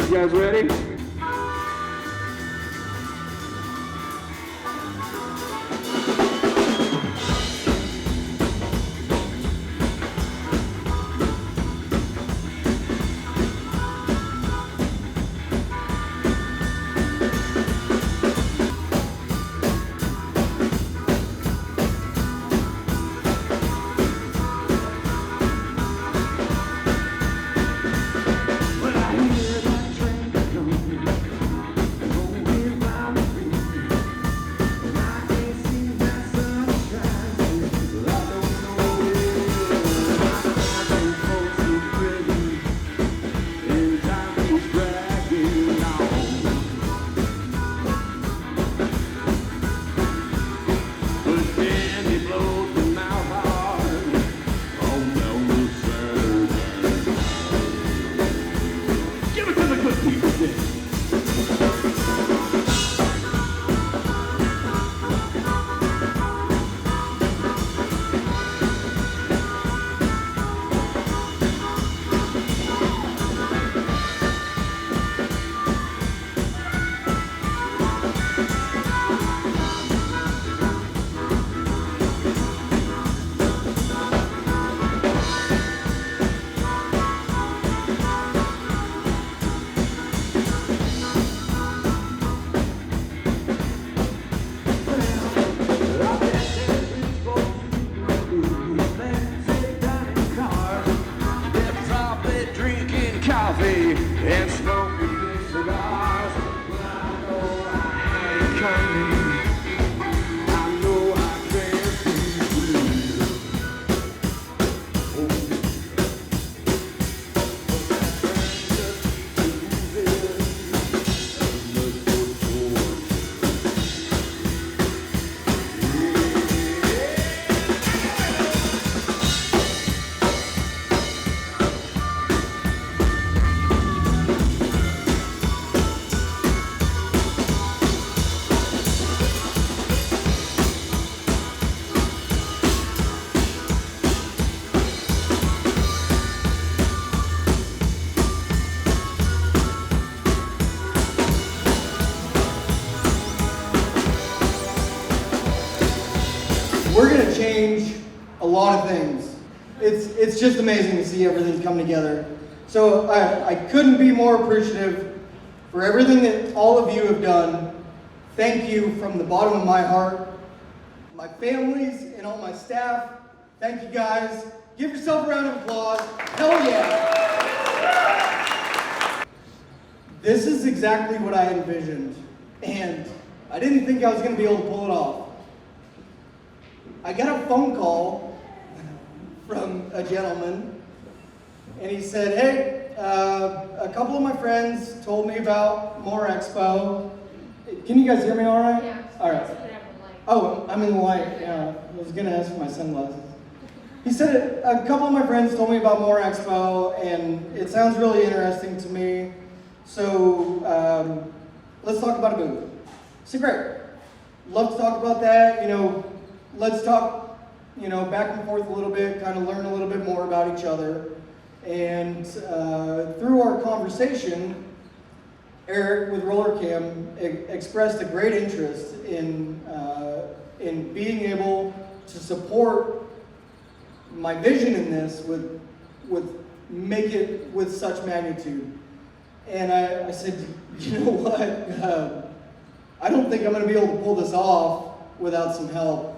You guys ready? We're going to change a lot of things. It's just amazing to see everything come together. So I couldn't be more appreciative for everything that all of you have done. Thank you from the bottom of my heart. My families and all my staff, thank you guys. Give yourself a round of applause. Hell yeah. This is exactly what I envisioned, and I didn't think I was going to be able to pull it off. I got a phone call from a gentleman, and he said, hey, a couple of my friends told me about MOORE Expo. Can you guys hear me all right? Yeah. All right. Oh, I'm in the light. Yeah, I was going to ask for my sunglasses. He said, a couple of my friends told me about MOORE Expo, and it sounds really interesting to me. So let's talk about a booth. So great. Love to talk about that. Let's talk, back and forth a little bit, kind of learn a little bit more about each other. And through our conversation, Eric with ROLLERCAM expressed a great interest in being able to support my vision in this with make it with such magnitude. And I said, you know what? I don't think I'm going to be able to pull this off without some help.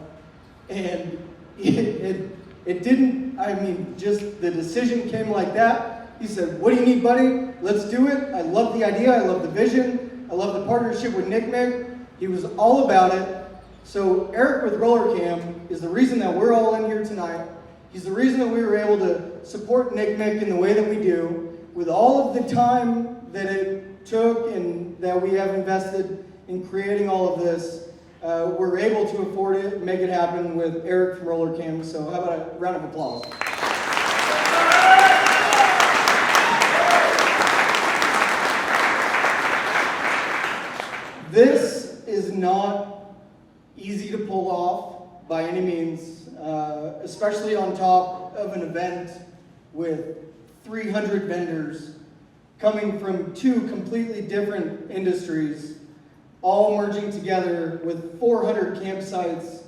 And it didn't, just the decision came like that. He said, what do you need, buddy? Let's do it. I love the idea. I love the vision. I love the partnership with Nickmit. He was all about it. So Eric with ROLLERCAM is the reason that we're all in here tonight. He's the reason that we were able to support Nickmit in the way that we do, with all of the time that it took and that we have invested in creating all of this. We're able to afford it and make it happen with Eric from ROLLERCAM. So how about a round of applause? This is not easy to pull off by any means, especially on top of an event with 300 vendors coming from two completely different industries, all merging together with 400 campsites,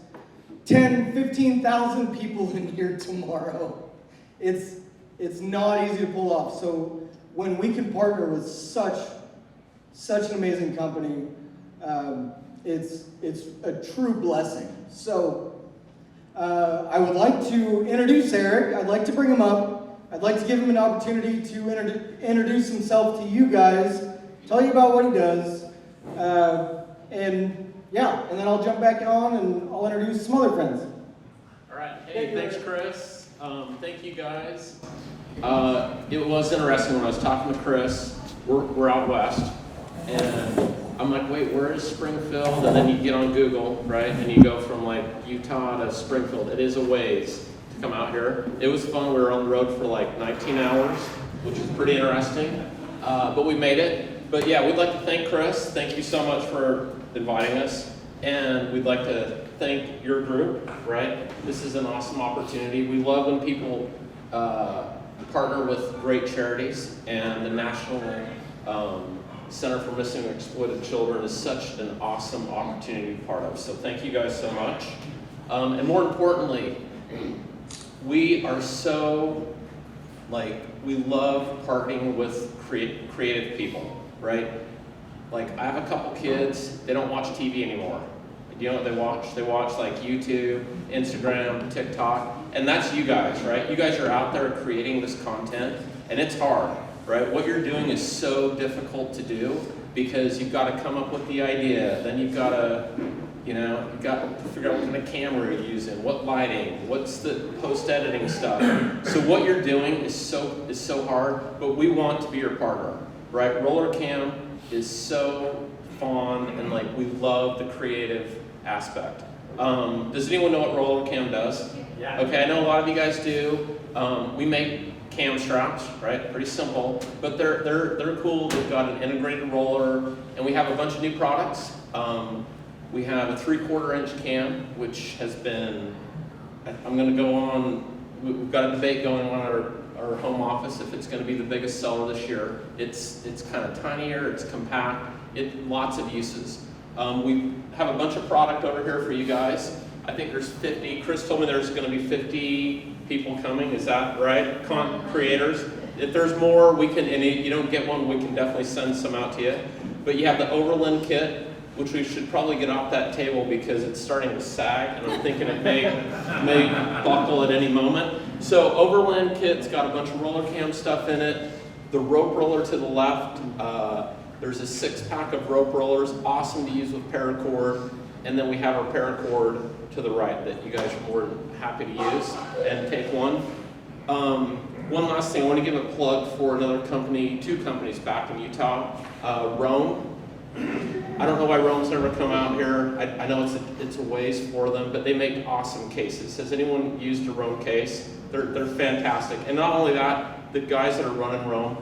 15,000 people in here tomorrow. It's not easy to pull off. So when we can partner with such an amazing company, it's a true blessing. So I would like to introduce Eric. I'd like to bring him up. I'd like to give him an opportunity to introduce himself to you guys, tell you about what he does, and then I'll jump back on and I'll introduce some other friends. All right, hey, thanks Chris. Thank you guys. It was interesting when I was talking to Chris. We're out west, and I'm like, wait, where is Springfield? And then you get on Google, right, and you go from like Utah to Springfield. It is a ways to come out here. It was fun. We were on the road for like 19 hours, which is pretty interesting, but we made it. But yeah, we'd like to thank Chris. Thank you so much for inviting us, and we'd like to thank your group, right? This is an awesome opportunity. We love when people partner with great charities, and the National Center for Missing and Exploited Children is such an awesome opportunity to be part of. So thank you guys so much. And more importantly, we are so, we love partnering with creative people, right? Like, I have a couple kids, they don't watch TV anymore. You know what they watch? They watch like YouTube, Instagram, TikTok, and that's you guys, right? You guys are out there creating this content, and it's hard, right? What you're doing is so difficult to do because you've got to come up with the idea, then you've got to, you've got to figure out what kind of camera you're using, what lighting, what's the post-editing stuff. So what you're doing is so hard, but we want to be your partner, right? ROLLERCAM is so fun, and we love the creative aspect. Does anyone know what ROLLERCAM does? Yeah. Okay, I know a lot of you guys do. We make cam straps, right? Pretty simple, but they're cool. They've got an integrated roller, and we have a bunch of new products. We have a 3/4 inch cam, which has been, I'm going to go on, we've got a debate going on at our home office if it's going to be the biggest seller this year. It's kind of tinier, it's compact, lots of uses. We have a bunch of product over here for you guys. I think there's 50, Chris told me there's going to be 50 people coming, is that right? Creators. If there's more, we can, and if you don't get one, we can definitely send some out to you. But you have the overland kit, which we should probably get off that table because it's starting to sag, and I'm thinking it may buckle at any moment. So overland kit's got a bunch of ROLLERCAM stuff in it. The rope roller to the left, there's a 6-pack of rope rollers, awesome to use with paracord. And then we have our paracord to the right that you guys are more than happy to use and take one. One last thing, I want to give a plug for another company, 2 companies back in Utah, Rome. I don't know why Rome's never come out here. I know it's a ways for them, but they make awesome cases. Has anyone used a Rome case? They're fantastic. And not only that, the guys that are running Rome,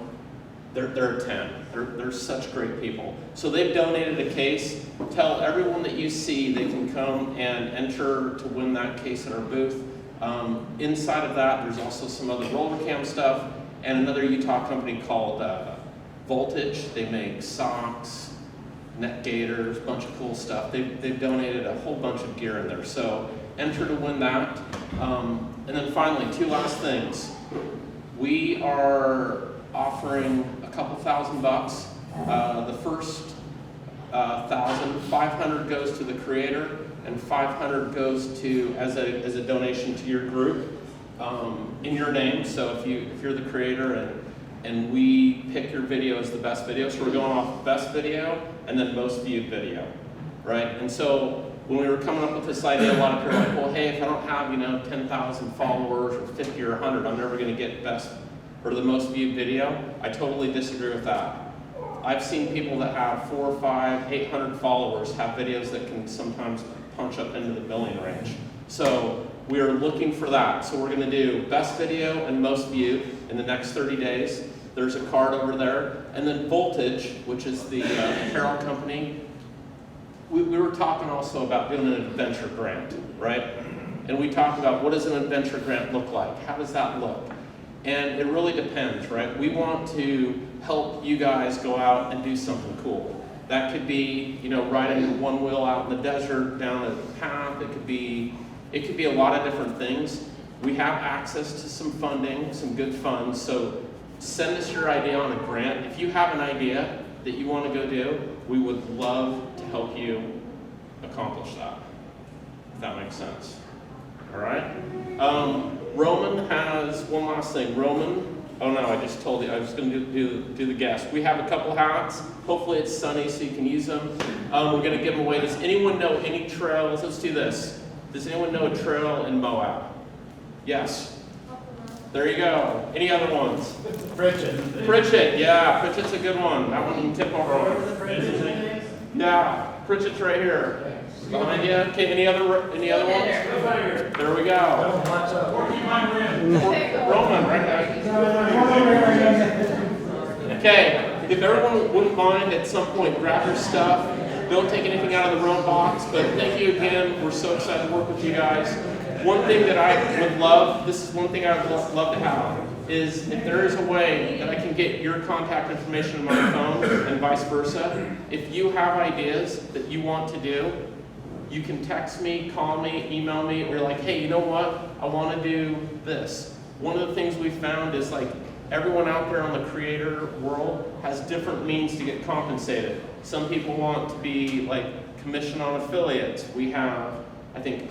they're a 10. They're such great people. So they've donated a case. Tell everyone that you see they can come and enter to win that case in our booth. Inside of that, there's also some other ROLLERCAM stuff and another Utah company called Voltage. They make socks, neck gaiters, a bunch of cool stuff. They've donated a whole bunch of gear in there. So enter to win that. And then finally, 2 last things. We are offering a couple $1,000. The first 1,000, 500 goes to the creator, and 500 goes to as a donation to your group in your name. So if you're the creator and we pick your video as the best video, so we're going off best video and then most viewed video, right? And so when we were coming up with this idea, a lot of people were like, well, hey, if I don't have 10,000 followers or 50 or 100, I'm never going to get best or the most viewed video. I totally disagree with that. I've seen people that have 400, 500, 800 followers have videos that can sometimes punch up into the million range. So we are looking for that. So we're going to do best video and most viewed in the next 30 days. There's a card over there. And then Voltage, which is the apparel company. We were talking also about doing an adventure grant, right? And we talked about what does an adventure grant look like? How does that look? And it really depends, right? We want to help you guys go out and do something cool. That could be, you know, riding one wheel out in the desert down a path. It could be a lot of different things. We have access to some funding, some good funds, so send us your idea on a grant. If you have an idea that you want to go do, we would love to help you accomplish that, if that makes sense. All right? Roman has one last thing. Roman, oh no, I just told you, I was going to do the guest. We have a couple hats. Hopefully it's sunny so you can use them. We're going to give them away. Does anyone know any trails? Let's do this. Does anyone know a trail in Moab? Yes. There you go. Any other ones? Pritchett, yeah, Pritchett's a good one. That one you can tip over on. Yeah, Pritchett's right here. Behind you. Okay, any other ones? There we go. Roman, right there. Okay, if everyone wouldn't mind at some point, grab your stuff. Don't take anything out of the Roam box, but thank you again. We're so excited to work with you guys. One thing that I would love, this is one thing I would love to have, is if there is a way that I can get your contact information on my phone and vice versa, if you have ideas that you want to do, you can text me, call me, email me, or like, hey, you know what? I want to do this. One of the things we found is like everyone out there on the creator world has different means to get compensated. Some people want to be like commission on affiliates. We have, I think,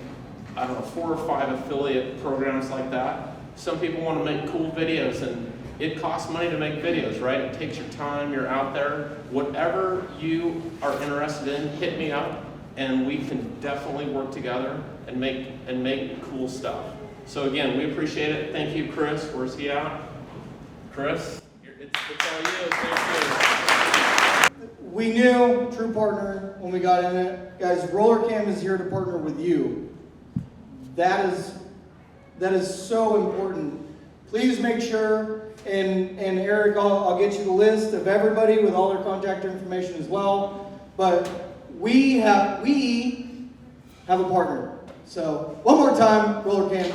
4 or 5 affiliate programs like that. Some people want to make cool videos, and it costs money to make videos, right? It takes your time, you're out there. Whatever you are interested in, hit me up, and we can definitely work together and make cool stuff. So again, we appreciate it. Thank you, Chris. Where's he at? Chris, it's all you. Thank you. We knew, true partner, when we got in it. Guys, ROLLERCAM is here to partner with you. That is so important. Please make sure, and Eric, I'll get you the list of everybody with all their contact information as well. But we have a partner. So one more time, ROLLERCAM.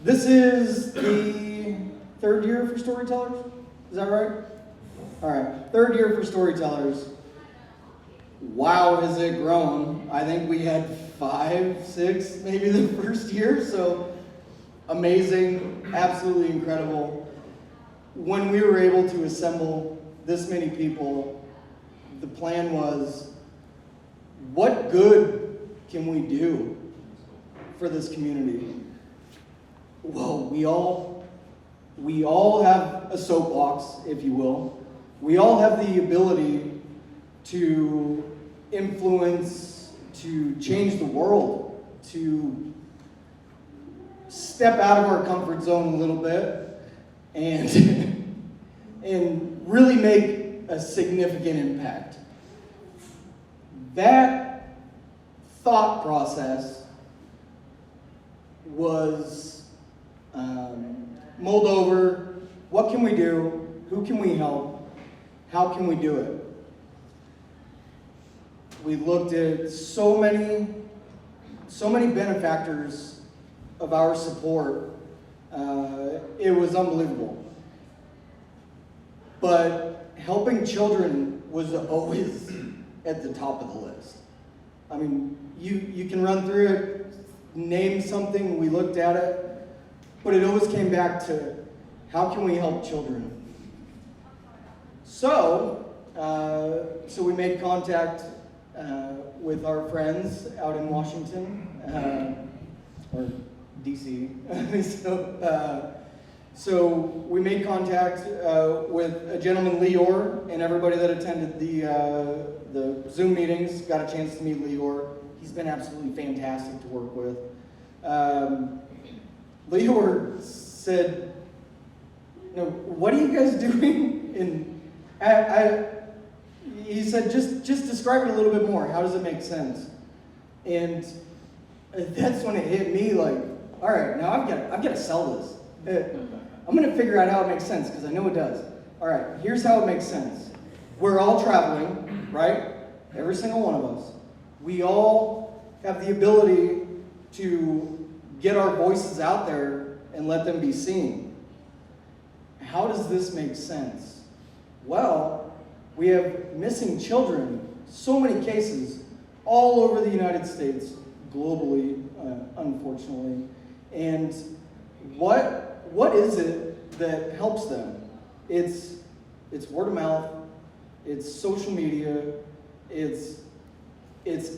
This is the 3rd year for Storytellers. Is that right? All right, 3rd year for Storytellers. Wow, has it grown. I think we had 5, 6, maybe the first year, so amazing, absolutely incredible. When we were able to assemble this many people, the plan was, what good can we do for this community? Well, we all have a soapbox, if you will. We all have the ability to influence, to change the world, to step out of our comfort zone a little bit and, and really make a significant impact. That thought process was mulled over. What can we do? Who can we help? How can we do it? We looked at so many benefactors of our support. It was unbelievable. But helping children was always at the top of the list. I mean, you can run through it, name something, we looked at it, but it always came back to, how can we help children? So we made contact with our friends out in Washington, or DC. So we made contact with a gentleman, Leor, and everybody that attended the Zoom meetings got a chance to meet Leor. He's been absolutely fantastic to work with. Leor said, what are you guys doing? And he said, just describe it a little bit more. How does it make sense? And that's when it hit me like, all right, now I've got to sell this. I'm going to figure out how it makes sense because I know it does. All right, here's how it makes sense. We're all traveling, right? Every single one of us. We all have the ability to get our voices out there and let them be seen. How does this make sense? Well, we have missing children, so many cases, all over the United States, globally, unfortunately. And what is it that helps them? It's word of mouth, it's social media, it's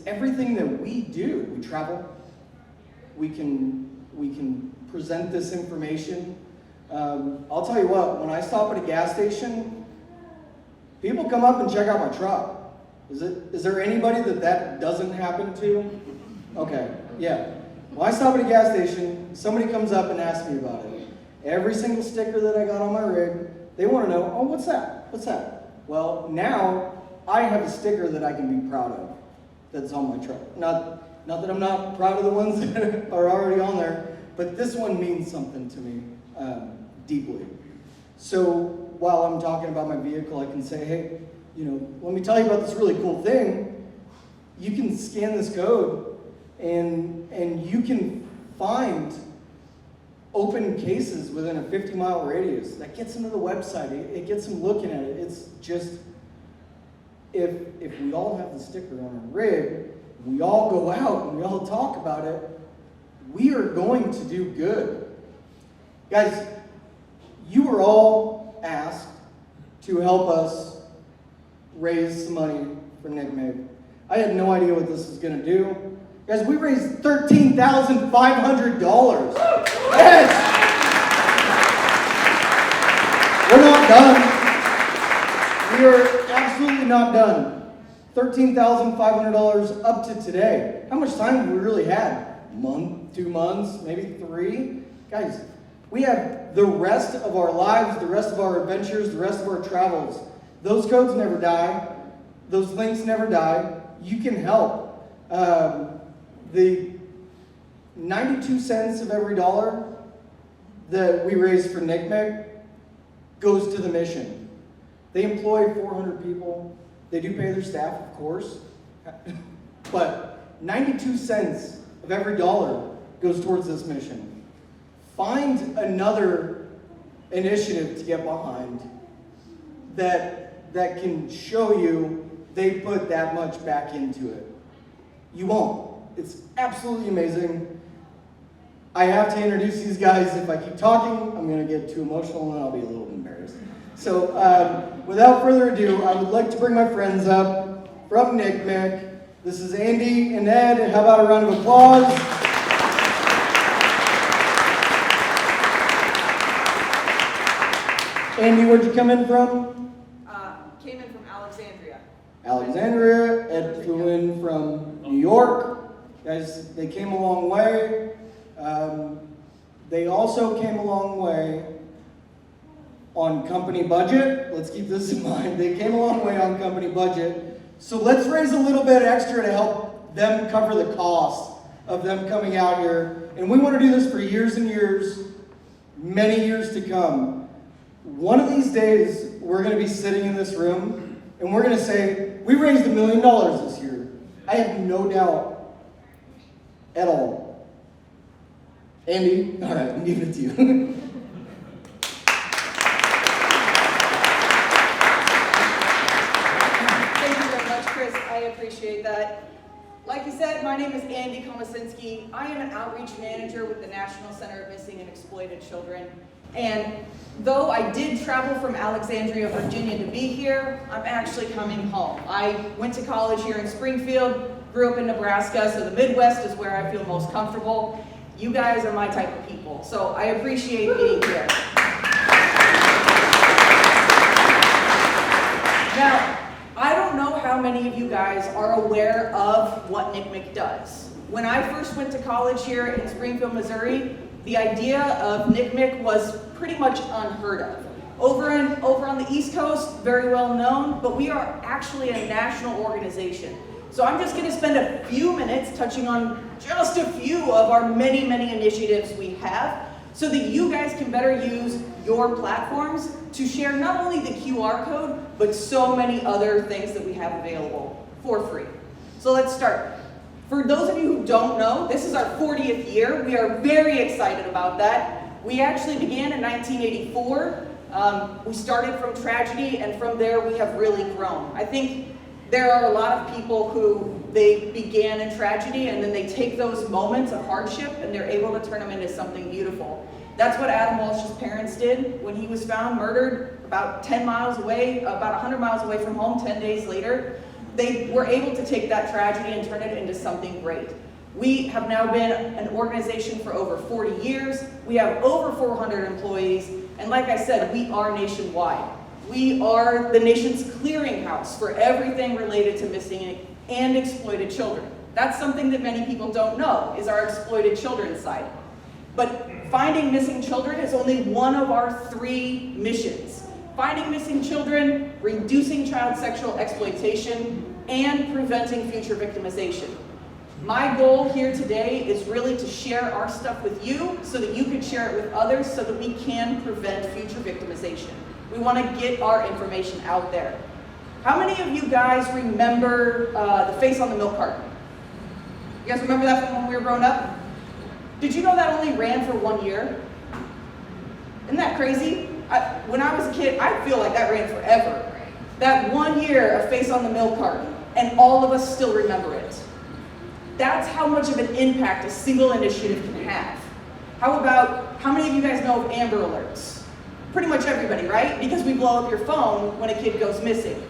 everything that we do. We travel, we can present this information. I'll tell you what, when I stop at a gas station, people come up and check out my truck. Is there anybody that doesn't happen to? Okay, yeah. When I stop at a gas station, somebody comes up and asks me about it. Every single sticker that I got on my rig, they want to know, oh, what's that? What's that? Well, now I have a sticker that I can be proud of that's on my truck. Not that I'm not proud of the ones that are already on there, but this one means something to me deeply. So while I'm talking about my vehicle, I can say, hey, let me tell you about this really cool thing. You can scan this code and you can find open cases within a 50-mile radius. That gets them to the website. It gets them looking at it. It's just, if we all have the sticker on our rig, we all go out and we all talk about it, we are going to do good. Guys, you were all asked to help us raise some money for Nickmit. I had no idea what this was going to do. Guys, we raised $13,500. Yes! We're not done. We are absolutely not done. $13,500 up to today. How much time have we really had? A month, 2 months, maybe 3? Guys, we have the rest of our lives, the rest of our adventures, the rest of our travels. Those codes never die. Those links never die. You can help. The 92 cents of every dollar that we raise for Nickmit goes to the mission. They employ 400 people. They do pay their staff, of course. But 92 cents of every dollar goes towards this mission. Find another initiative to get behind that can show you they put that much back into it. You won't. It's absolutely amazing. I have to introduce these guys. If I keep talking, I'm going to get too emotional and I'll be a little embarrassed. So without further ado, I would like to bring my friends up from NCMEC. This is Andy and Ed. How about a round of applause? Andy, where'd you come in from? Came in from Alexandria. Alexandria. Ed flew in from New York. Guys, they came a long way. They also came a long way on company budget. Let's keep this in mind. They came a long way on company budget. So let's raise a little bit extra to help them cover the cost of them coming out here. And we want to do this for years and years, many years to come. One of these days, we're going to be sitting in this room and we're going to say, we raised $1 million this year. I have no doubt at all. Andy, all right, I'm giving it to you. Thank you very much, Chris. I appreciate that. Like you said, my name is Andy Komasinski. I am an outreach manager with the National Center of Missing and Exploited Children. And though I did travel from Alexandria, Virginia to be here, I'm actually coming home. I went to college here in Springfield, grew up in Nebraska, so the Midwest is where I feel most comfortable. You guys are my type of people, so I appreciate being here. Now, I don't know how many of you guys are aware of what NCMEC does. When I first went to college here in Springfield, Missouri, the idea of NCMEC was pretty much unheard of. Over on the East Coast, very well known, but we are actually a national organization. So I'm just going to spend a few minutes touching on just a few of our many, many initiatives we have so that you guys can better use your platforms to share not only the QR code, but so many other things that we have available for free. So let's start. For those of you who don't know, this is our 40th year. We are very excited about that. We actually began in 1984. We started from tragedy, and from there we have really grown. I think there are a lot of people who they began in tragedy and then they take those moments of hardship and they're able to turn them into something beautiful. That's what Adam Walsh's parents did when he was found murdered about 10 miles away, about 100 miles away from home 10 days later. They were able to take that tragedy and turn it into something great. We have now been an organization for over 40 years. We have over 400 employees, and like I said, we are nationwide. We are the nation's clearinghouse for everything related to missing and exploited children. That's something that many people don't know, is our exploited children side. But finding missing children is only one of our 3 missions. Finding missing children, reducing child sexual exploitation, and preventing future victimization. My goal here today is really to share our stuff with you so that you can share it with others so that we can prevent future victimization. We want to get our information out there. How many of you guys remember the face on the milk carton? You guys remember that from when we were growing up? Did you know that only ran for 1 year? Isn't that crazy? When I was a kid, I feel like that ran forever. That 1 year of face on the milk carton, and all of us still remember it. That's how much of an impact a single initiative can have. How about, how many of you guys know of Amber Alerts? Pretty much everybody, right? Because we blow up your phone when a kid goes missing.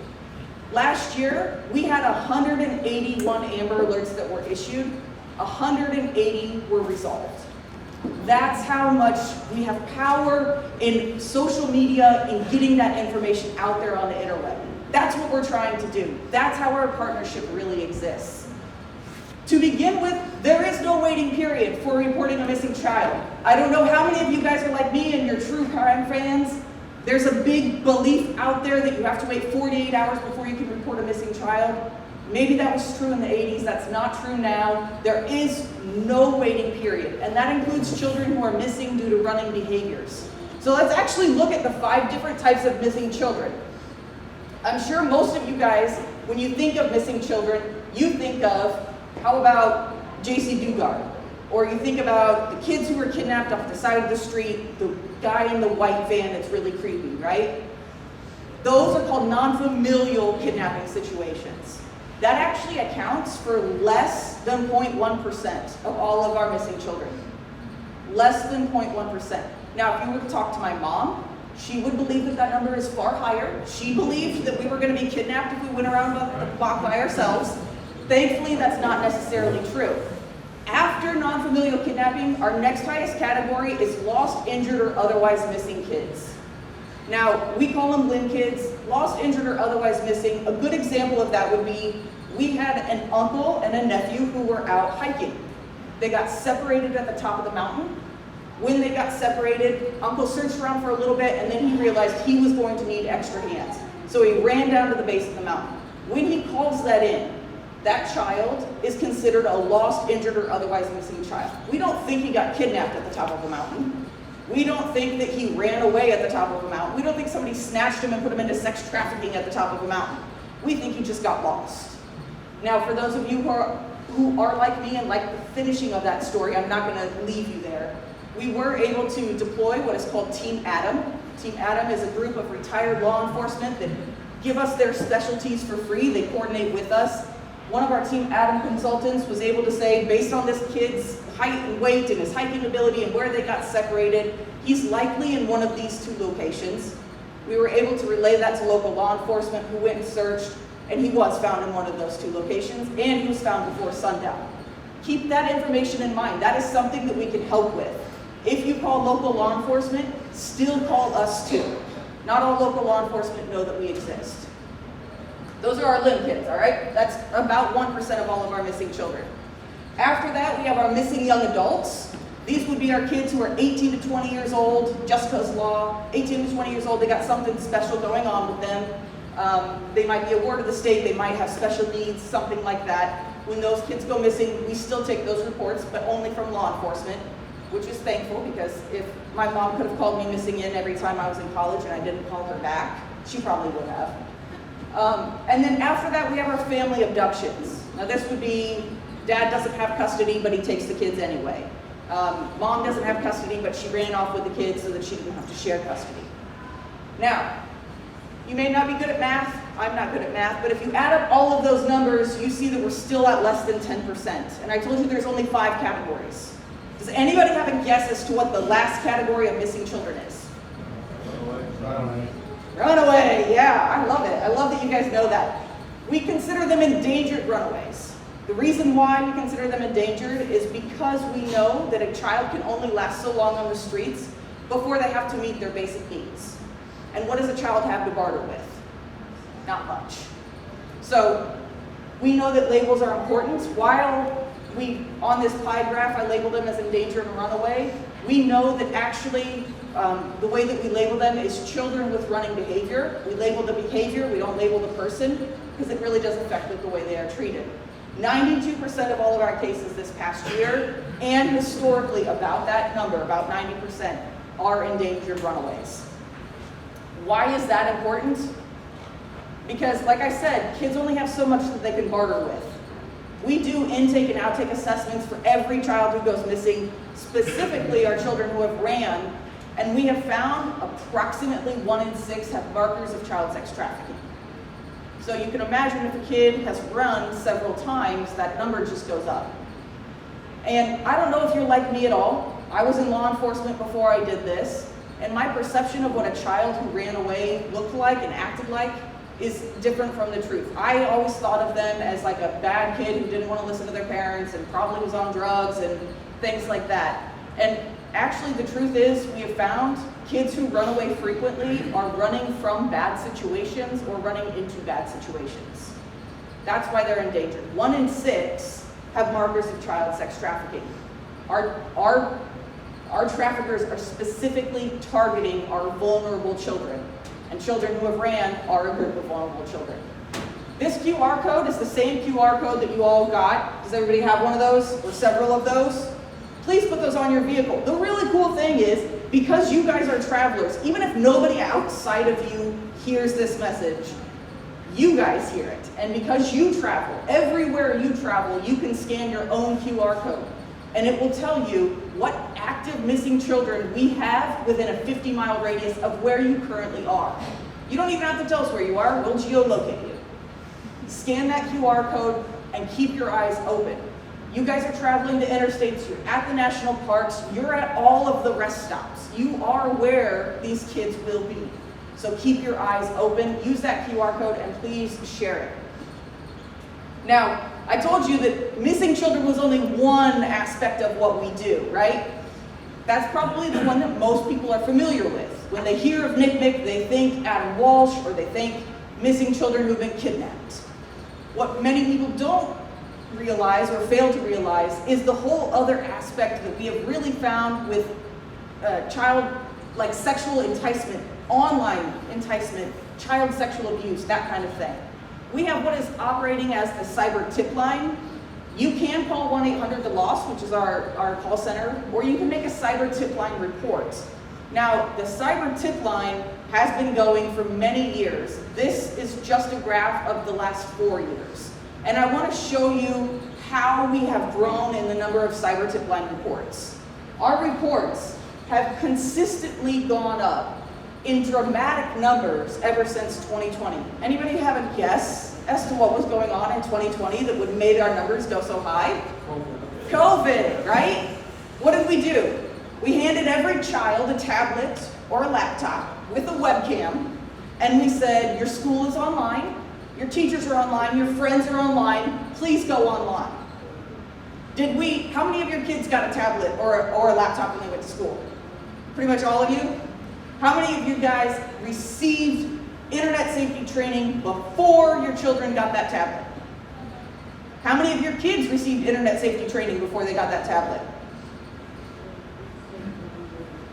Last year, we had 181 Amber Alerts that were issued. 180 were resolved. That's how much we have power in social media in getting that information out there on the interweb. That's what we're trying to do. That's how our partnership really exists. To begin with, there is no waiting period for reporting a missing child. I don't know how many of you guys are like me and you're true crime fans. There's a big belief out there that you have to wait 48 hours before you can report a missing child. Maybe that was true in the 80s, that's not true now. There is no waiting period, and that includes children who are missing due to running behaviors. So let's actually look at the 5 different types of missing children. I'm sure most of you guys, when you think of missing children, you think of, how about J.C. Dugard? Or you think about the kids who were kidnapped off the side of the street, the guy in the white van that's really creepy, right? Those are called non-familial kidnapping situations. That actually accounts for less than 0.1% of all of our missing children. Less than 0.1%. Now, if you were to talk to my mom, she would believe that that number is far higher. She believed that we were going to be kidnapped if we went around the block by ourselves. Thankfully, that's not necessarily true. After non-familial kidnapping, our next highest category is lost, injured, or otherwise missing kids. Now, we call them LIN kids, lost, injured, or otherwise missing. A good example of that would be, we had an uncle and a nephew who were out hiking. They got separated at the top of the mountain. When they got separated, Uncle searched around for a little bit, and then he realized he was going to need extra hands. So he ran down to the base of the mountain. When he calls that in, that child is considered a lost, injured, or otherwise missing child. We don't think he got kidnapped at the top of the mountain. We don't think that he ran away at the top of a mountain. We don't think somebody snatched him and put him into sex trafficking at the top of a mountain. We think he just got lost. Now, for those of you who are like me and like the finishing of that story, I'm not going to leave you there. We were able to deploy what is called Team Adam. Team Adam is a group of retired law enforcement that give us their specialties for free. They coordinate with us. One of our Team Adam consultants was able to say, based on this kid's height and weight and his hiking ability and where they got separated, he's likely in one of these 2 locations. We were able to relay that to local law enforcement who went and searched, and he was found in one of those 2 locations, and he was found before sundown. Keep that information in mind. That is something that we can help with. If you call local law enforcement, still call us too. Not all local law enforcement know that we exist. Those are our LIM kids, all right? That's about 1% of all of our missing children. After that, we have our missing young adults. These would be our kids who are 18 to 20 years old, just because law, 18 to 20 years old, they got something special going on with them. They might be a ward of the state, they might have special needs, something like that. When those kids go missing, we still take those reports, but only from law enforcement, which is thankful, because if my mom could have called me missing in every time I was in college and I didn't call her back, she probably would have. And then after that, we have our family abductions. Now this would be Dad doesn't have custody, but he takes the kids anyway. Mom doesn't have custody, but she ran off with the kids so that she didn't have to share custody. Now, you may not be good at math, I'm not good at math, but if you add up all of those numbers, you see that we're still at less than 10%. And I told you there's only 5 categories. Does anybody have a guess as to what the last category of missing children is? Runaway. Runaway, yeah, I love it. I love that you guys know that. We consider them endangered runaways. The reason why we consider them endangered is because we know that a child can only last so long on the streets before they have to meet their basic needs. And what does a child have to barter with? Not much. So we know that labels are important. While on this pie graph, I labeled them as endangered and runaway, we know that actually the way that we label them is children with running behavior. We label the behavior, we don't label the person, because it really does affect the way they are treated. 92% of all of our cases this past year, and historically about that number, about 90%, are endangered runaways. Why is that important? Because, like I said, kids only have so much that they can barter with. We do intake and outtake assessments for every child who goes missing, specifically our children who have ran, and we have found approximately 1 in 6 have markers of child sex trafficking. So you can imagine if a kid has run several times, that number just goes up. And I don't know if you're like me at all. I was in law enforcement before I did this, and my perception of what a child who ran away looked like and acted like is different from the truth. I always thought of them as like a bad kid who didn't want to listen to their parents and probably was on drugs and things like that. And actually the truth is we have found kids who run away frequently are running from bad situations or running into bad situations. That's why they're endangered. 1 in 6 have markers of child sex trafficking. Our traffickers are specifically targeting our vulnerable children. And children who have ran are a group of vulnerable children. This QR code is the same QR code that you all got. Does everybody have one of those or several of those? Please put those on your vehicle. The really cool thing is, because you guys are travelers, even if nobody outside of you hears this message, you guys hear it. And because you travel, everywhere you travel, you can scan your own QR code. And it will tell you what active missing children we have within a 50-mile radius of where you currently are. You don't even have to tell us where you are, we'll geolocate you. Scan that QR code and keep your eyes open. You guys are traveling to interstates, you're at the national parks, you're at all of the rest stops. You are where these kids will be. So keep your eyes open, use that QR code, and please share it. Now, I told you that missing children was only one aspect of what we do, right? That's probably the one that most people are familiar with. When they hear of NCMEC, they think Adam Walsh, or they think missing children who've been kidnapped. What many people don't realize or fail to realize is the whole other aspect that we have really found with like sexual enticement, online enticement, child sexual abuse, that kind of thing. We have what is operating as the cyber tip line. You can call 1-800-THE-LOST, which is our call center, or you can make a cyber tip line report. Now, the cyber tip line has been going for many years. This is just a graph of the last 4 years. And I want to show you how we have grown in the number of cyber tip line reports. Our reports have consistently gone up in dramatic numbers ever since 2020. Anybody have a guess as to what was going on in 2020 that would have made our numbers go so high? COVID, right? What did we do? We handed every child a tablet or a laptop with a webcam, and we said, your school is online, your teachers are online, your friends are online, please go online. How many of your kids got a tablet or a laptop when they went to school? Pretty much all of you? How many of you guys received internet safety training before your children got that tablet? How many of your kids received internet safety training before they got that tablet?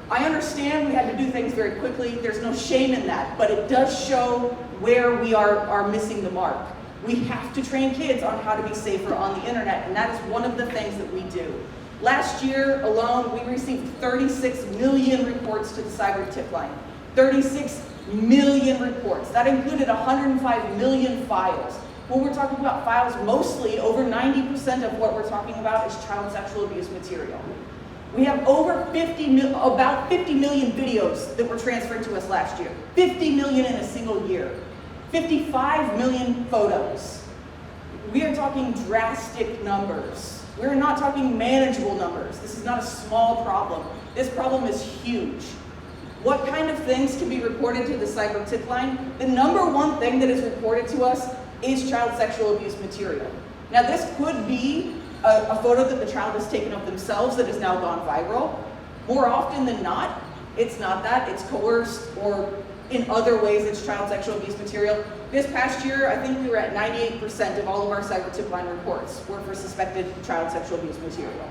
I understand we had to do things very quickly. There's no shame in that, but it does show where we are missing the mark. We have to train kids on how to be safer on the internet, and that is one of the things that we do. Last year alone, we received 36 million reports to the cyber tip line. 36 million reports. That included 105 million files. when we're talking about files, mostly over 90% of what we're talking about is child sexual abuse material. We have about 50 million videos that were transferred to us last year. 50 million in a single year. 55 million photos. We are talking drastic numbers. We're not talking manageable numbers. This is not a small problem. This problem is huge. What kind of things can be reported to the cyber tip line? The number one thing that is reported to us is child sexual abuse material. Now this could be a photo that the child has taken of themselves that has now gone viral. More often than not, it's not that, it's coerced, or in other ways it's child sexual abuse material. This past year, I think we were at 98% of all of our cyber tip line reports were for suspected child sexual abuse material.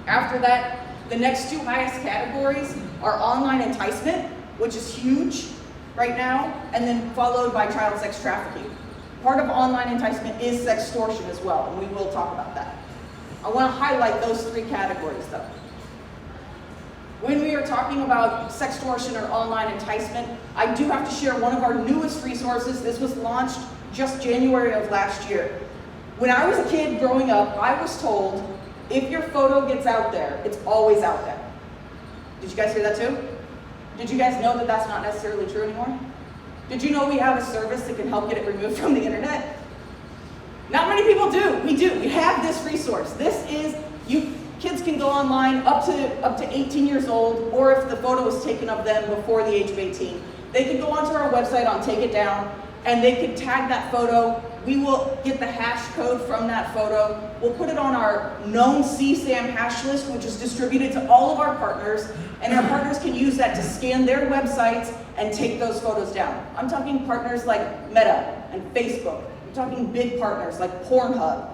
After that, the next two highest categories are online enticement, which is huge right now, and then followed by child sex trafficking. Part of online enticement is sextortion as well, and we will talk about that. I want to highlight those three categories though. When we are talking about sextortion or online enticement, I do have to share one of our newest resources. This was launched just January of last year. When I was a kid growing up, I was told, if your photo gets out there, it's always out there. Did you guys hear that too? Did you guys know that that's not necessarily true anymore? Did you know we have a service that can help get it removed from the internet? Not many people do. We do. We have this resource. This is, kids can go online up to 18 years old, or if the photo was taken of them before the age of 18, they can go onto our website on Take It Down, and they can tag that photo. We will get the hash code from that photo. We'll put it on our known CSAM hash list, which is distributed to all of our partners, and our partners can use that to scan their websites and take those photos down. I'm talking partners like Meta and Facebook. I'm talking big partners like Pornhub.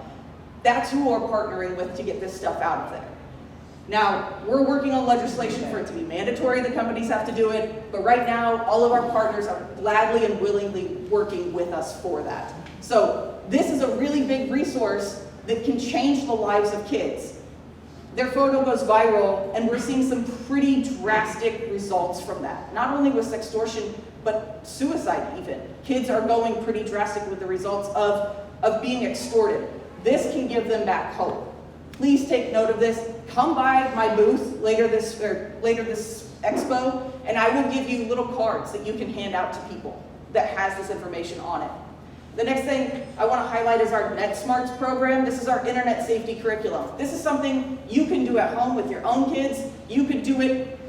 That's who we're partnering with to get this stuff out of there. Now, we're working on legislation for it to be mandatory. The companies have to do it, but right now, all of our partners are gladly and willingly working with us for that. So this is a really big resource that can change the lives of kids. Their photo goes viral, and we're seeing some pretty drastic results from that. Not only with sextortion, but suicide even. Kids are going pretty drastic with the results of being extorted. This can give them back hope. Please take note of this. Come by my booth later this expo, and I will give you little cards that you can hand out to people that has this information on it. The next thing I want to highlight is our NetSmarts program. This is our internet safety curriculum. This is something you can do at home with your own kids. You could do it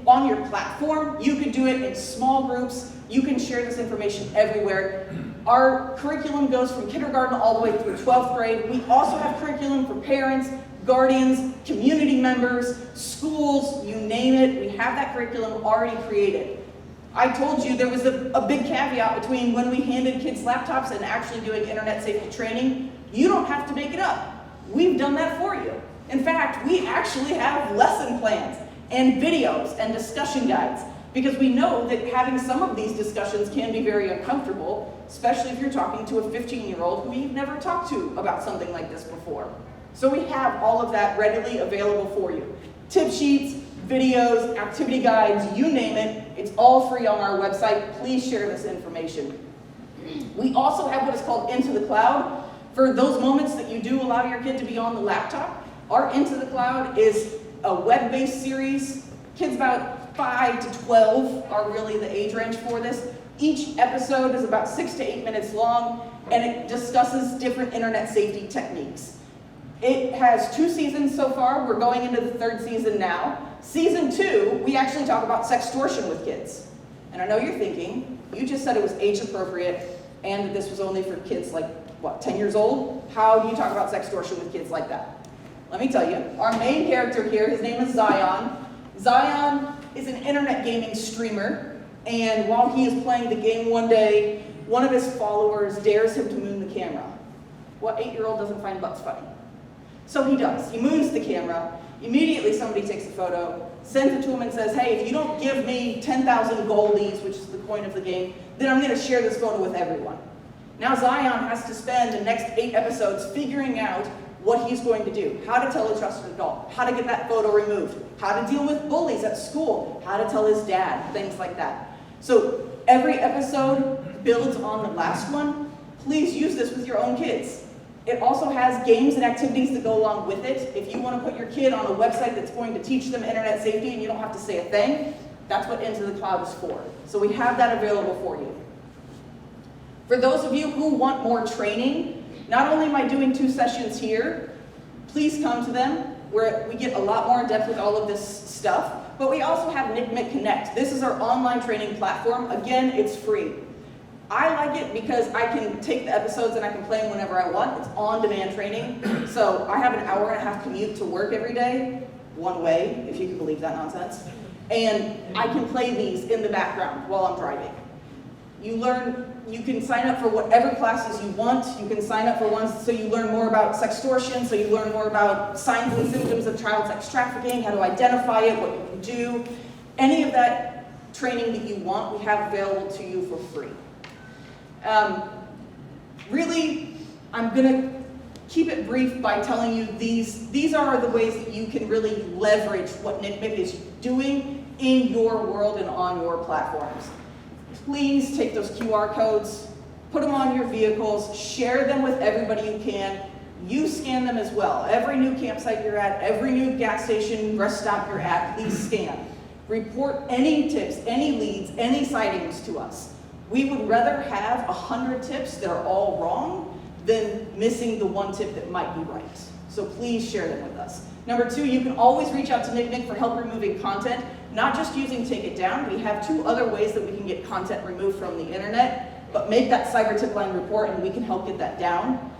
on your platform. You could do it in small groups. You can share this information everywhere. Our curriculum goes from kindergarten all the way through 12th grade. We also have curriculum for parents, guardians, community members, schools, you name it. We have that curriculum already created. I told you there was a big caveat between when we handed kids laptops and actually doing internet safety training. You don't have to make it up. We've done that for you. In fact, we actually have lesson plans and videos and discussion guides, because we know that having some of these discussions can be very uncomfortable, especially if you're talking to a 15-year-old who you've never talked to about something like this before. So we have all of that readily available for you. Tip sheets, videos, activity guides, you name it, it's all free on our website. Please share this information. We also have what is called Into the Cloud. For those moments that you do allow your kid to be on the laptop, our Into the Cloud is a web-based series. Kids about 5 to 12 are really the age range for this. Each episode is about 6 to 8 minutes long, and it discusses different internet safety techniques. It has 2 seasons so far. We're going into the 3rd season now. Season 2, we actually talk about sextortion with kids. And I know you're thinking, you just said it was age appropriate and that this was only for kids like, what, 10 years old? How do you talk about sextortion with kids like that? Let me tell you, our main character here, his name is Zion. Zion is an internet gaming streamer, and while he is playing the game one day, one of his followers dares him to moon the camera. What 8-year-old doesn't find butts funny? So he does. He moons the camera. Immediately somebody takes a photo, sends it to him and says, hey, if you don't give me 10,000 goldies, which is the coin of the game, then I'm going to share this photo with everyone. Now Zion has to spend the next 8 episodes figuring out what he's going to do, how to tell a trusted adult, how to get that photo removed, how to deal with bullies at school, how to tell his dad, things like that. So every episode builds on the last one. please use this with your own kids. It also has games and activities that go along with it. If you want to put your kid on a website that's going to teach them internet safety and you don't have to say a thing, that's what Into the Cloud is for. So we have that available for you. For those of you who want more training, not only am I doing 2 sessions here, please come to them, where we get a lot more in depth with all of this stuff, but we also have Nickmit Connect. This is our online training platform. Again, it's free. I like it because I can take the episodes and I can play them whenever I want. It's on-demand training. So I have an 1.5-hour commute to work every day, one way, if you can believe that nonsense. And I can play these in the background while I'm driving. You can sign up for whatever classes you want. You can sign up for ones so you learn more about sextortion, so you learn more about signs and symptoms of child sex trafficking, how to identify it, what you can do. Any of that training that you want, we have available to you for free. Really, I'm gonna keep it brief by telling you these are the ways that you can really leverage what Nickmit is doing in your world and on your platforms. Please take those QR codes, put them on your vehicles, share them with everybody you can. You scan them as well. Every new campsite you're at, every new gas station, rest stop you're at, please scan. Report any tips, any leads, any sightings to us. We would rather have 100 tips that are all wrong than missing the one tip that might be right. So please share them with us. Number 2, you can always reach out to Nickmit for help removing content, not just using Take It Down. We have 2 other ways that we can get content removed from the internet, but make that cyber tip line report and we can help get that down.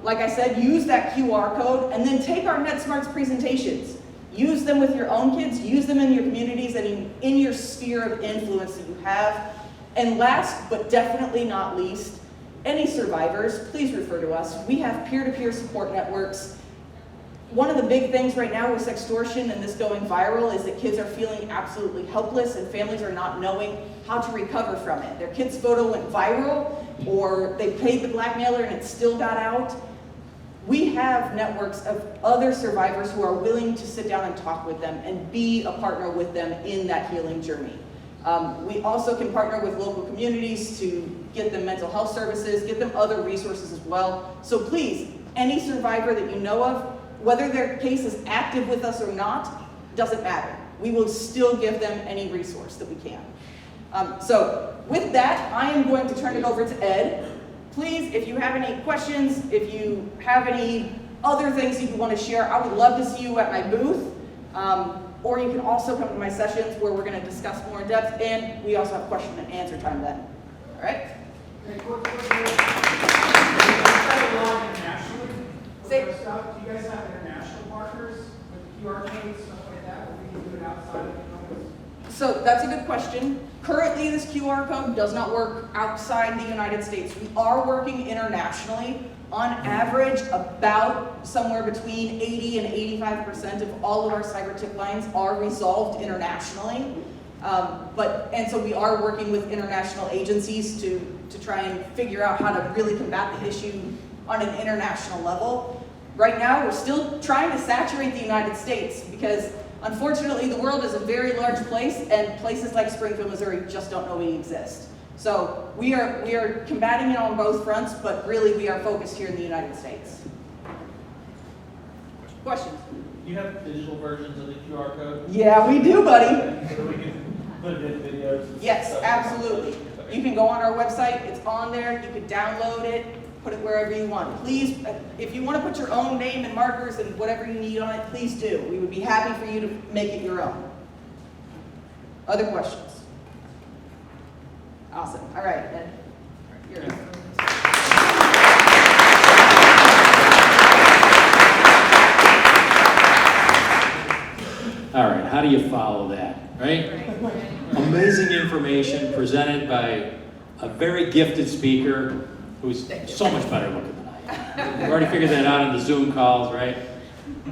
Like I said, use that QR code and then take our NetSmarts presentations. Use them with your own kids, use them in your communities and in your sphere of influence that you have. And last, but definitely not least, any survivors, please refer to us. We have peer-to-peer support networks. One of the big things right now with sextortion and this going viral is that kids are feeling absolutely helpless and families are not knowing how to recover from it. Their kid's photo went viral or they paid the blackmailer and it still got out. We have networks of other survivors who are willing to sit down and talk with them and be a partner with them in that healing journey. We also can partner with local communities to get them mental health services, get them other resources as well. So please, any survivor that you know of, whether their case is active with us or not, doesn't matter. We will still give them any resource that we can. So with that, I am going to turn it over to Ed. Please, if you have any questions, if you have any other things that you want to share, I would love to see you at my booth. Or you can also come to my sessions where we're going to discuss more in depth, and we also have question and answer time then. All right? Hey, quick. Do you guys have a lot internationally? Do you guys have international partners with QR codes, stuff like that, or we can do it outside of the campus? So that's a good question. Currently, this QR code does not work outside the United States. We are working internationally. On average, about somewhere between 80 and 85% of all of our cyber tip lines are resolved internationally. And so we are working with international agencies to try and figure out how to really combat the issue on an international level. Right now, we're still trying to saturate the United States because unfortunately, the world is a very large place and places like Springfield, Missouri just don't know we exist. So we are combating it on both fronts, but really we are focused here in the United States. Questions? Do you have digital versions of the QR code? Yeah, we do, buddy. So we can put it in videos and Yes, stuff? absolutely. You can go on our website, it's on there, you can download it, put it wherever you want. Please, if you want to put your own name and markers and whatever you need on it, please do. We would be happy for you to make it your own. Other questions? Awesome. All right, Ed. You're All right, how do you follow that, right? Amazing information presented by a very gifted speaker who's so much better looking than I am. We've already figured that out in the Zoom calls, right?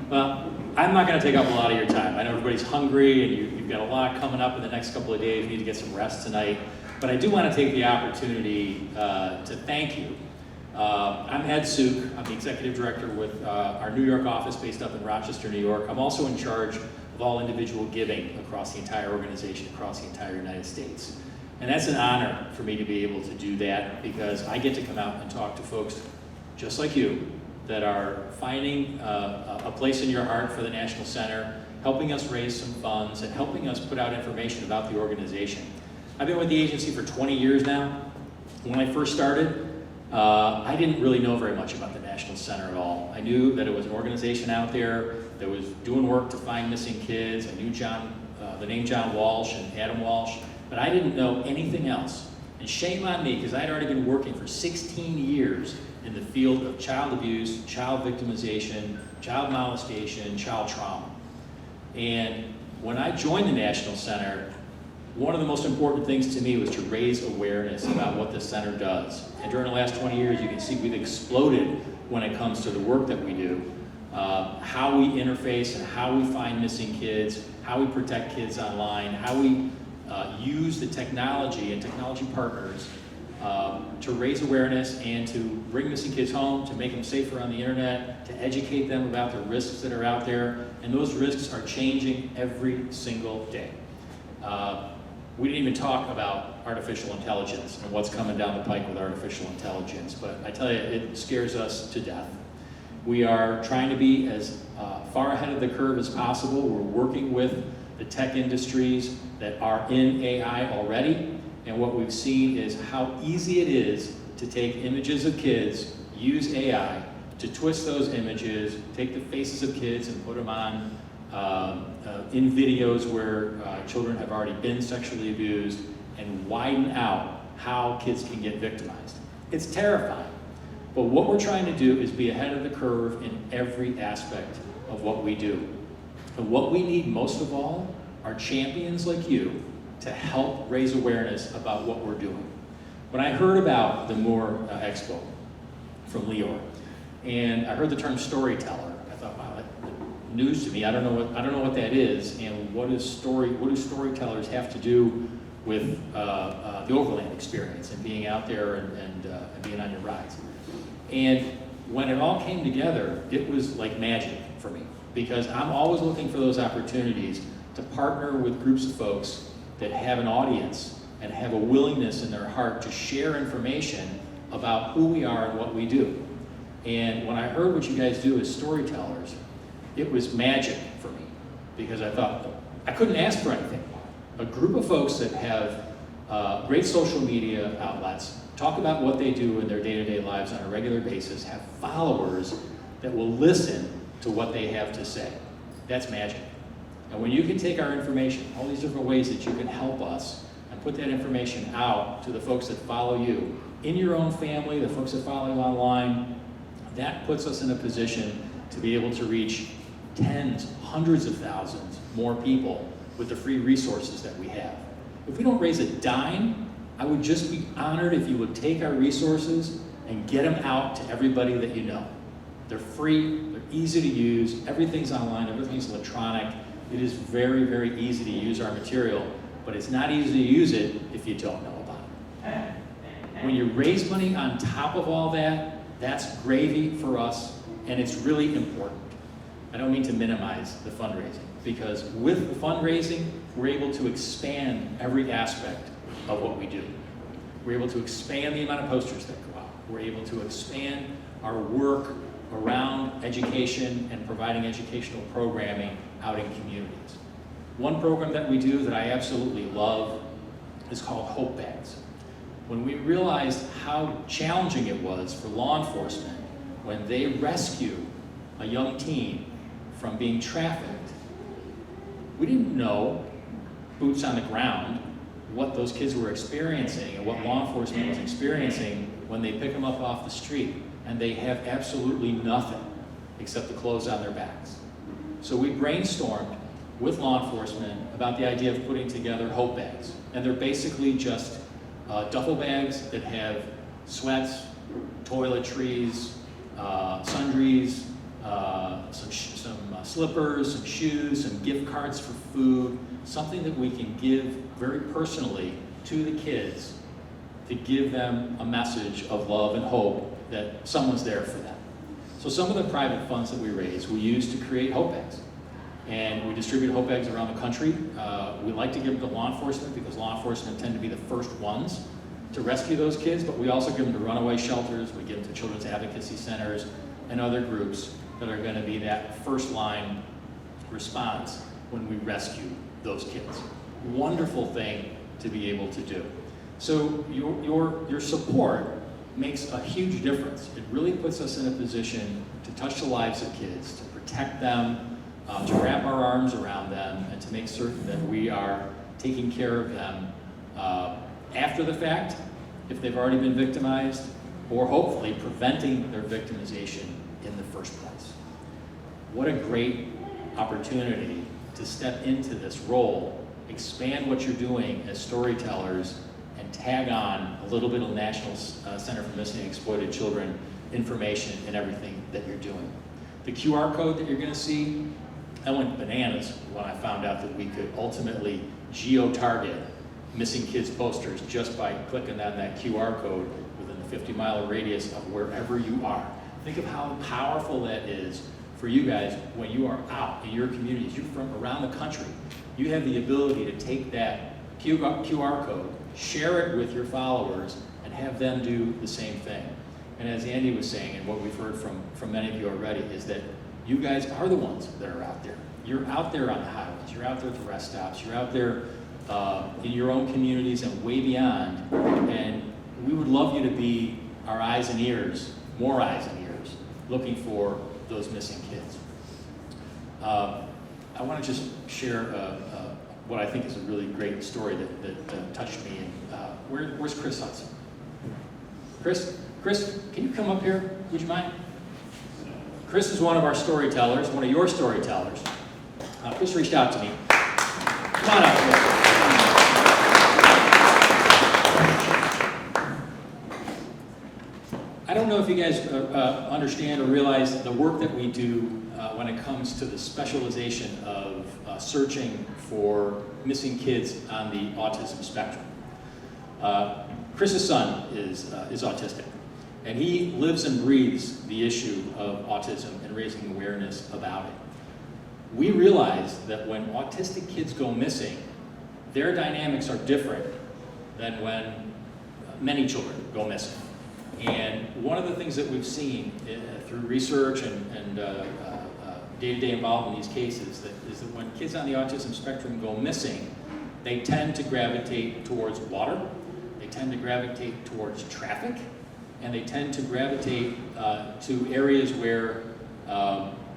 Well, I'm not going to take up a lot of your time. I know everybody's hungry and you've got a lot coming up in the next couple of days. You need to get some rest tonight. But I do want to take the opportunity to thank you. I'm Ed Suk. I'm the Executive Director with our New York office based up in Rochester, New York. I'm also in charge of all individual giving across the entire organization, across the entire United States. And that's an honor for me to be able to do that, because I get to come out and talk to folks just like you that are finding a place in your heart for the National Center, helping us raise some funds, and helping us put out information about the organization. I've been with the agency for 20 years now. When I first started, I didn't really know very much about the National Center at all. I knew that it was an organization out there that was doing work to find missing kids. I knew the name John Walsh and Adam Walsh, but I didn't know anything else. And shame on me, because I'd already been working for 16 years in the field of child abuse, child victimization, child molestation, child trauma. And when I joined the National Center, one of the most important things to me was to raise awareness about what the center does. And during the last 20 years, you can see we've exploded when it comes to the work that we do, how we interface and how we find missing kids, how we protect kids online, how we use the technology and technology partners to raise awareness and to bring missing kids home, to make them safer on the internet, to educate them about the risks that are out there. And those risks are changing every single day. We didn't even talk about artificial intelligence and what's coming down the pike with artificial intelligence, but I tell you, it scares us to death. We are trying to be as far ahead of the curve as possible. We're working with the tech industries that are in AI already, and what we've seen is how easy it is to take images of kids, use AI to twist those images, take the faces of kids and put them on in videos where children have already been sexually abused, and widen out how kids can get victimized. It's terrifying, but what we're trying to do is be ahead of the curve in every aspect of what we do. And what we need most of all are champions like you to help raise awareness about what we're doing. When I heard about the MOORE Expo from Leor, and I heard the term storyteller, I thought, wow, that's news to me. I don't know what that is, and what do storytellers have to do with the overland experience and being out there and being on your rides. And when it all came together, it was like magic for me, because I'm always looking for those opportunities to partner with groups of folks that have an audience and have a willingness in their heart to share information about who we are and what we do. And when I heard what you guys do as storytellers, it was magic for me, because I thought, I couldn't ask for anything. A group of folks that have great social media outlets, talk about what they do in their day-to-day lives on a regular basis, have followers that will listen to what they have to say. That's magic. And when you can take our information, all these different ways that you can help us, and put that information out to the folks that follow you, in your own family, the folks that follow you online, that puts us in a position to be able to reach tens, hundreds of thousands more people with the free resources that we have. If we don't raise a dime, I would just be honored if you would take our resources and get them out to everybody that you know. They're free, they're easy to use, everything's online, everything's electronic. It is very, very easy to use our material, but it's not easy to use it if you don't know about it. When you raise money on top of all that, that's gravy for us, and it's really important. I don't mean to minimize the fundraising, because with the fundraising, we're able to expand every aspect of what we do. We're able to expand the amount of posters that go out. We're able to expand our work around education and providing educational programming out in communities. One program that we do that I absolutely love is called Hope Bags. When we realized how challenging it was for law enforcement when they rescue a young teen from being trafficked, we didn't know, boots on the ground, what those kids were experiencing and what law enforcement was experiencing when they pick them up off the street and they have absolutely nothing except the clothes on their backs. So we brainstormed with law enforcement about the idea of putting together Hope Bags. And they're basically just duffel bags that have sweats, toiletries, sundries, some slippers, some shoes, some gift cards for food, something that we can give very personally to the kids to give them a message of love and hope that someone's there for them. So some of the private funds that we raise, we use to create Hope Bags. And we distribute Hope Eggs around the country. We like to give them to law enforcement because law enforcement tend to be the first ones to rescue those kids, but we also give them to runaway shelters, we give them to children's advocacy centers and other groups that are going to be that first line response when we rescue those kids. Wonderful thing to be able to do. So your support makes a huge difference. It really puts us in a position to touch the lives of kids, to protect them, to wrap our arms around them, and to make certain that we are taking care of them after the fact, if they've already been victimized, or hopefully preventing their victimization in the first place. What a great opportunity to step into this role, expand what you're doing as storytellers, and tag on a little bit of National Center for Missing and Exploited Children information in everything that you're doing. The QR code that you're going to see, I went bananas when I found out that we could ultimately geo-target missing kids posters just by clicking on that QR code within the 50-mile radius of wherever you are. Think of how powerful that is for you guys when you are out in your communities. You're from around the country. You have the ability to take that QR code, share it with your followers, and have them do the same thing. And as Andy was saying, and what we've heard from many of you already, is that you guys are the ones that are out there. You're out there on the highways. You're out there at the rest stops. You're out there in your own communities and way beyond. And we would love you to be our eyes and ears, more eyes and ears, looking for those missing kids. I want to just share what I think is a really great story that touched me. And where's Chris Hudson? Chris, can you come up here? Would you mind? Chris is one of our storytellers, one of your storytellers. Chris reached out to me. Come on up, Chris. I don't know if you guys understand or realize the work that we do when it comes to the specialization of searching for missing kids on the autism spectrum. Chris's son is autistic, and he lives and breathes the issue of autism and raising awareness about it. We realize that when autistic kids go missing, their dynamics are different than when many children go missing. And one of the things that we've seen through research and day-to-day involvement in these cases is that when kids on the autism spectrum go missing, they tend to gravitate towards water, they tend to gravitate towards traffic, and they tend to gravitate to areas where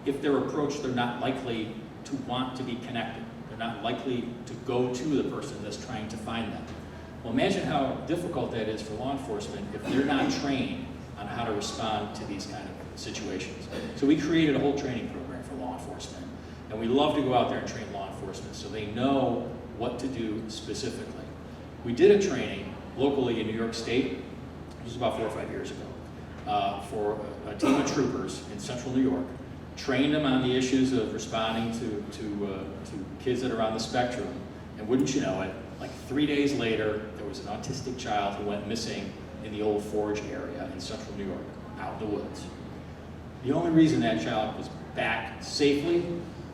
if they're approached, they're not likely to want to be connected. They're not likely to go to the person that's trying to find them. Well, imagine how difficult that is for law enforcement if they're not trained on how to respond to these kind of situations. So we created a whole training program for law enforcement, and we love to go out there and train law enforcement so they know what to do specifically. We did a training locally in New York State, this was about 4 or 5 years ago, for a team of troopers in central New York, trained them on the issues of responding to kids that are on the spectrum, and wouldn't you know it, like 3 days later, there was an autistic child who went missing in the Old Forge area in central New York, out in the woods. The only reason that child was back safely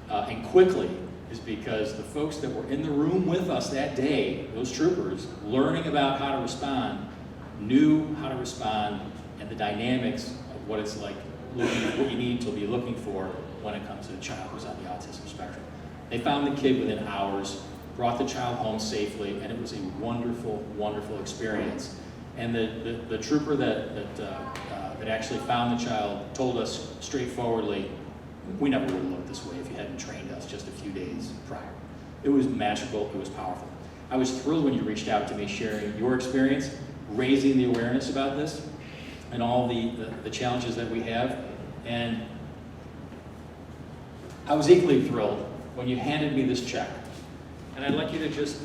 and quickly is because the folks that were in the room with us that day, those troopers, learning about how to respond, knew how to respond and the dynamics of what it's like, what you need to be looking for when it comes to a child who's on the autism spectrum. They found the kid within hours, brought the child home safely, and it was a wonderful, wonderful experience. And the trooper that actually found the child told us straightforwardly, we never would have looked this way if you hadn't trained us just a few days prior. It was magical, it was powerful. I was thrilled when you reached out to me sharing your experience, raising the awareness about this, and all the challenges that we have. And I was equally thrilled when you handed me this check. And I'd like you to just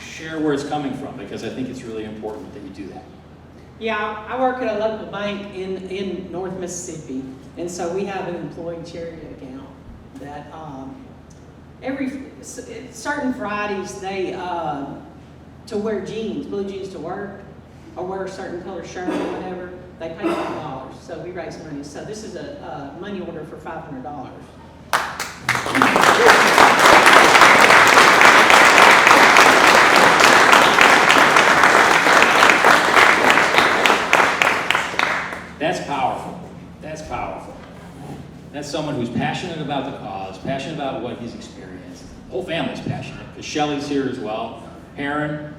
share where it's coming from, because I think it's really important that you do that. Yeah, I work at a local bank in North Mississippi, and so we have an employee charity account that certain Fridays they to wear jeans, blue jeans to work, or wear a certain color shirt or whatever, they pay $5. So we raise money. So this is a money order for $500. That's someone who's passionate about the cause, passionate about what he's experienced. The whole family's passionate, because Shelly's here as well. Heron,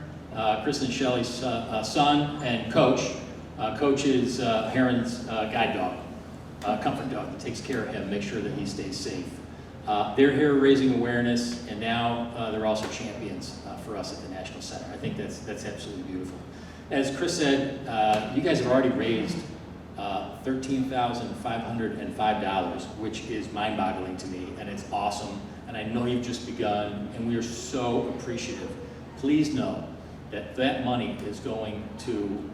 Chris and Shelly's son, and Coach. Coach is Heron's guide dog, comfort dog that takes care of him, makes sure that he stays safe. They're here raising awareness, and now they're also champions for us at the National Center. I think that's absolutely beautiful. As Chris said, you guys have already raised $13,505, which is mind-boggling to me, and it's awesome. And I know you've just begun, and we are so appreciative. Please know that that money is going to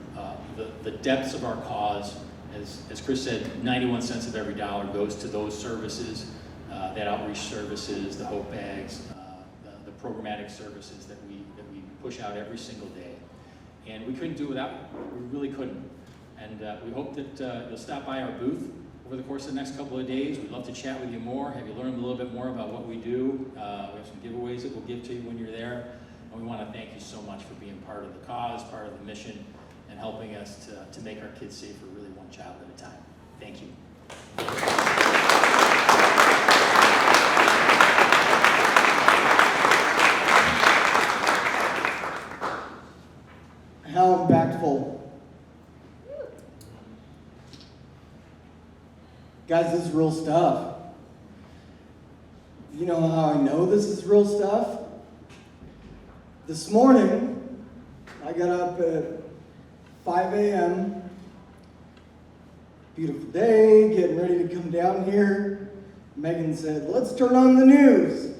the depths of our cause. As Chris said, 91 cents of every dollar goes to those services, that outreach services, the hope bags, the programmatic services that we push out every single day. And we couldn't do it without you. We really couldn't. And we hope that you'll stop by our booth over the course of the next couple of days. We'd love to chat with you more, have you learn a little bit more about what we do. We have some giveaways that we'll give to you when you're there. And we want to thank you so much for being part of the cause, part of the mission, and helping us to make our kids safer, really one child at a time. Thank you. How impactful. Guys, this is real stuff. You know how I know this is real stuff? This morning, I got up at 5 a.m., beautiful day, getting ready to come down here. Megan said, let's turn on the news.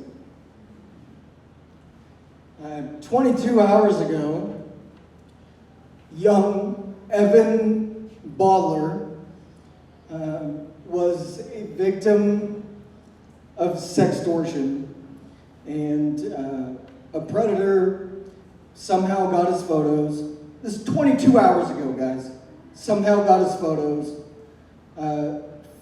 22 hours ago, young Evan Baudler was a victim of sextortion, and a predator somehow got his photos. This is 22 hours ago, guys. Somehow got his photos,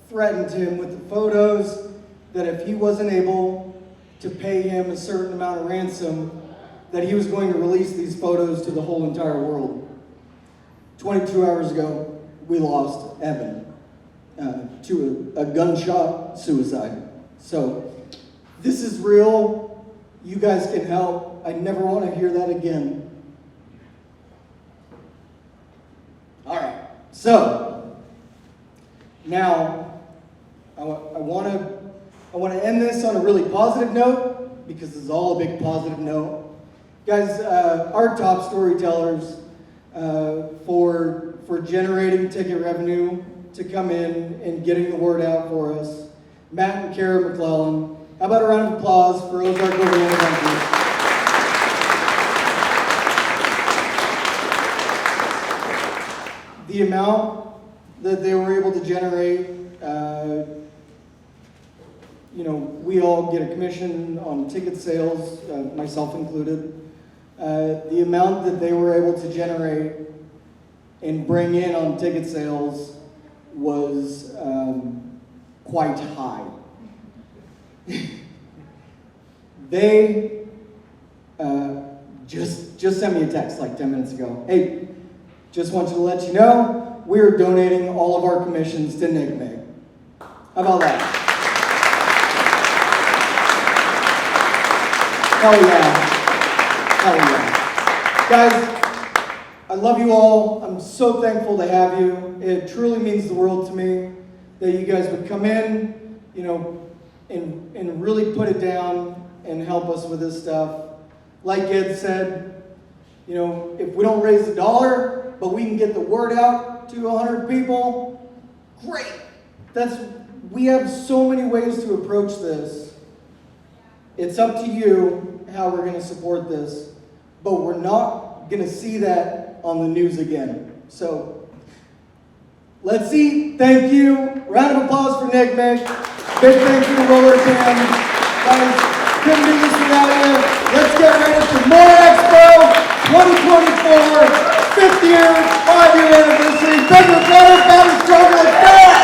threatened him with the photos that if he wasn't able to pay him a certain amount of ransom, that he was going to release these photos to the whole entire world. 22 hours ago, we lost Evan to a gunshot suicide. So this is real. You guys can help. I never want to hear that again. All right. So now I want to end this on a really positive note, because this is all a big positive note. Guys, our top storytellers for generating ticket revenue to come in and getting the word out for us, Matt and Kara McClellan. How about a round of applause for Ozark Overland Country? The amount that they were able to generate, we all get a commission on ticket sales, myself included. The amount that they were able to generate and bring in on ticket sales was quite high. They just sent me a text like 10 minutes ago. Hey, just want you to let you know, we're donating all of our commissions to Nickmit. How about that? Hell yeah. Hell yeah. Guys, I love you all. I'm so thankful to have you. It truly means the world to me that you guys would come in, and really put it down and help us with this stuff. Like Ed said, if we don't raise a dollar, but we can get the word out to 100 people, great. We have so many ways to approach this. It's up to you how we're going to support this, but we're not going to see that on the news again. So let's see. Thank you. Round of applause for Nickmit. Big thank you to ROLLERCAM. Guys, couldn't do this without you. Let's get ready for MOORE Expo 2024, 5th year anniversary. Bigger, better, stronger, let's go!